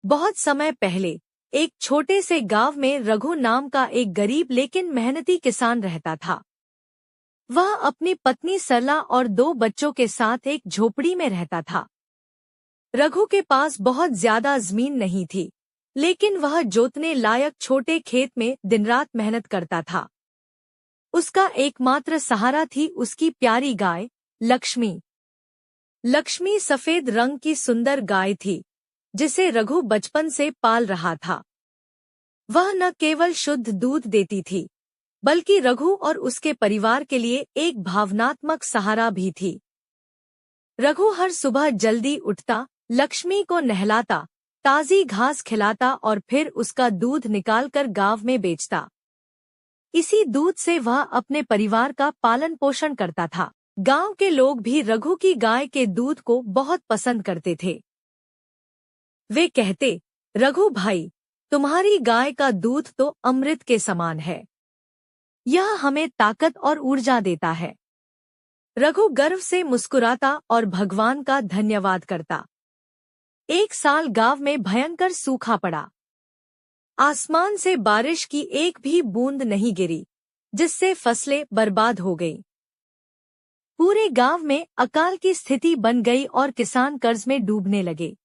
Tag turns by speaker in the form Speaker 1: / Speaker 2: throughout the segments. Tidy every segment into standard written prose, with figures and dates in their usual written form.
Speaker 1: बहुत समय पहले एक छोटे से गांव में रघु नाम का एक गरीब लेकिन मेहनती किसान रहता था। वह अपनी पत्नी सरला और 2 बच्चों के साथ एक झोपड़ी में रहता था। रघु के पास बहुत ज्यादा जमीन नहीं थी, लेकिन वह जोतने लायक छोटे खेत में दिन रात मेहनत करता था। उसका एकमात्र सहारा थी उसकी प्यारी गाय लक्ष्मी। लक्ष्मी सफेद रंग की सुंदर गाय थी, जिसे रघु बचपन से पाल रहा था। वह न केवल शुद्ध दूध देती थी, बल्कि रघु और उसके परिवार के लिए एक भावनात्मक सहारा भी थी। रघु हर सुबह जल्दी उठता, लक्ष्मी को नहलाता, ताजी घास खिलाता और फिर उसका दूध निकालकर गांव में बेचता। इसी दूध से वह अपने परिवार का पालन पोषण करता था। गांव के लोग भी रघु की गाय के दूध को बहुत पसंद करते थे। वे कहते, रघु भाई, तुम्हारी गाय का दूध तो अमृत के समान है। यह हमें ताकत और ऊर्जा देता है। रघु गर्व से मुस्कुराता और भगवान का धन्यवाद करता। एक साल गांव में भयंकर सूखा पड़ा। आसमान से बारिश की एक भी बूंद नहीं गिरी, जिससे फसलें बर्बाद हो गईं। पूरे गांव में अकाल की स्थिति बन गई और किसान कर्ज में डूबने लगे।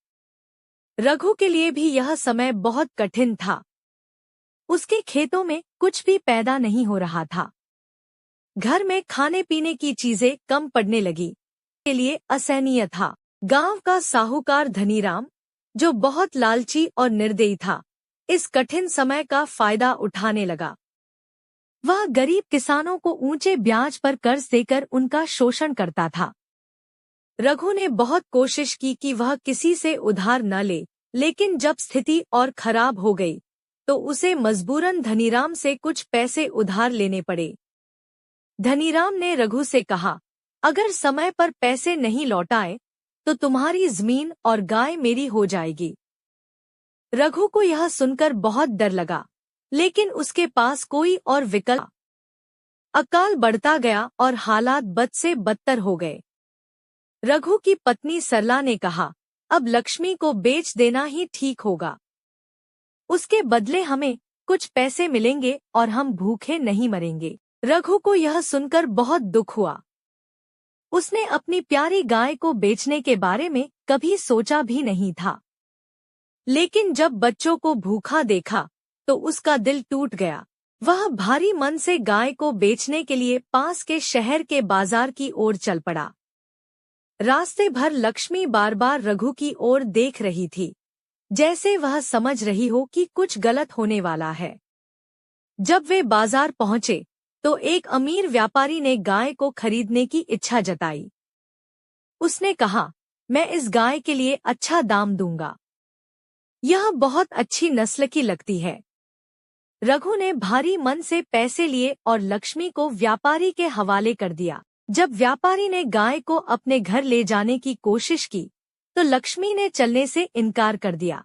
Speaker 1: रघु के लिए भी यह समय बहुत कठिन था। उसके खेतों में कुछ भी पैदा नहीं हो रहा था। घर में खाने पीने की चीजें कम पड़ने लगी। के लिए असहनीय था। गांव का साहूकार धनीराम, जो बहुत लालची और निर्दयी था, इस कठिन समय का फायदा उठाने लगा। वह गरीब किसानों को ऊंचे ब्याज पर कर्ज देकर उनका शोषण करता था। रघु ने बहुत कोशिश की कि वह किसी से उधार न ले, लेकिन जब स्थिति और खराब हो गई, तो उसे मजबूरन धनीराम से कुछ पैसे उधार लेने पड़े। धनीराम ने रघु से कहा, अगर समय पर पैसे नहीं लौटाए, तो तुम्हारी जमीन और गाय मेरी हो जाएगी। रघु को यह सुनकर बहुत डर लगा, लेकिन उसके पास कोई और विकल्प। अकाल बढ़ता गया और हालात बद से बदतर हो गए। रघु की पत्नी सरला ने कहा, अब लक्ष्मी को बेच देना ही ठीक होगा। उसके बदले हमें कुछ पैसे मिलेंगे और हम भूखे नहीं मरेंगे। रघु को यह सुनकर बहुत दुख हुआ। उसने अपनी प्यारी गाय को बेचने के बारे में कभी सोचा भी नहीं था। लेकिन जब बच्चों को भूखा देखा, तो उसका दिल टूट गया। वह भारी मन से गाय को बेचने के लिए पास के शहर के बाजार की ओर चल पड़ा। रास्ते भर लक्ष्मी बार बार रघु की ओर देख रही थी, जैसे वह समझ रही हो कि कुछ गलत होने वाला है। जब वे बाजार पहुंचे, तो एक अमीर व्यापारी ने गाय को खरीदने की इच्छा जताई। उसने कहा, मैं इस गाय के लिए अच्छा दाम दूंगा। यह बहुत अच्छी नस्ल की लगती है। रघु ने भारी मन से पैसे लिए और लक्ष्मी को व्यापारी के हवाले कर दिया। जब व्यापारी ने गाय को अपने घर ले जाने की कोशिश की, तो लक्ष्मी ने चलने से इनकार कर दिया।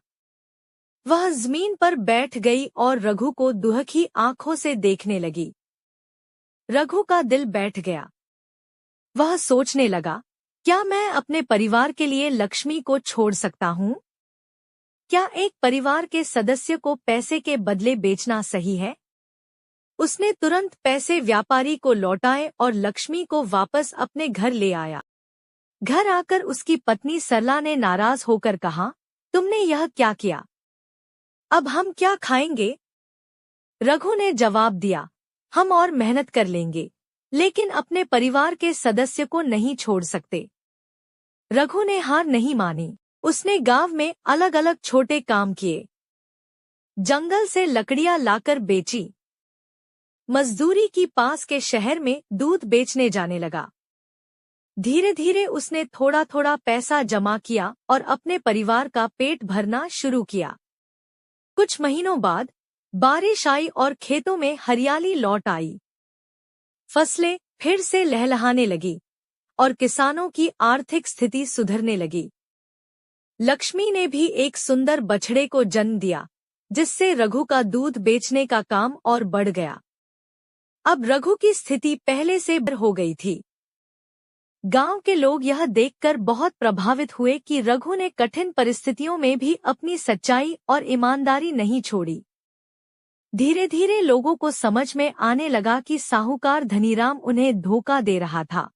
Speaker 1: वह जमीन पर बैठ गई और रघु को दुखी आंखों से देखने लगी। रघु का दिल बैठ गया। वह सोचने लगा, क्या मैं अपने परिवार के लिए लक्ष्मी को छोड़ सकता हूँ? क्या एक परिवार के सदस्य को पैसे के बदले बेचना सही है? उसने तुरंत पैसे व्यापारी को लौटाए और लक्ष्मी को वापस अपने घर ले आया। घर आकर उसकी पत्नी सरला ने नाराज होकर कहा, तुमने यह क्या किया? अब हम क्या खाएंगे? रघु ने जवाब दिया, हम और मेहनत कर लेंगे, लेकिन अपने परिवार के सदस्य को नहीं छोड़ सकते। रघु ने हार नहीं मानी। उसने गांव में अलग अलग छोटे काम किए। जंगल से लकड़ियां लाकर बेची। मजदूरी की पास के शहर में दूध बेचने जाने लगा। धीरे धीरे उसने थोड़ा थोड़ा पैसा जमा किया और अपने परिवार का पेट भरना शुरू किया। कुछ महीनों बाद बारिश आई और खेतों में हरियाली लौट आई। फसलें फिर से लहलहाने लगी और किसानों की आर्थिक स्थिति सुधरने लगी। लक्ष्मी ने भी एक सुंदर बछड़े को जन्म दिया, जिससे रघु का दूध बेचने का काम और बढ़ गया। अब रघु की स्थिति पहले से बेहतर हो गई थी। गांव के लोग यह देखकर बहुत प्रभावित हुए कि रघु ने कठिन परिस्थितियों में भी अपनी सच्चाई और ईमानदारी नहीं छोड़ी। धीरे धीरे लोगों को समझ में आने लगा कि साहूकार धनीराम उन्हें धोखा दे रहा था।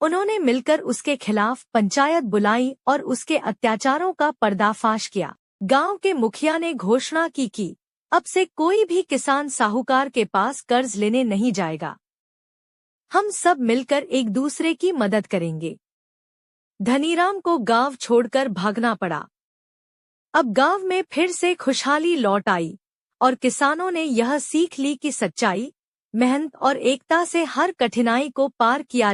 Speaker 1: उन्होंने मिलकर उसके खिलाफ पंचायत बुलाई और उसके अत्याचारों का पर्दाफाश किया। गांव के मुखिया ने घोषणा की कि अब से कोई भी किसान साहूकार के पास कर्ज लेने नहीं जाएगा। हम सब मिलकर एक दूसरे की मदद करेंगे। धनीराम को गांव छोड़कर भागना पड़ा। अब गांव में फिर से खुशहाली लौट आई और किसानों ने यह सीख ली कि सच्चाई, मेहनत और एकता से हर कठिनाई को पार किया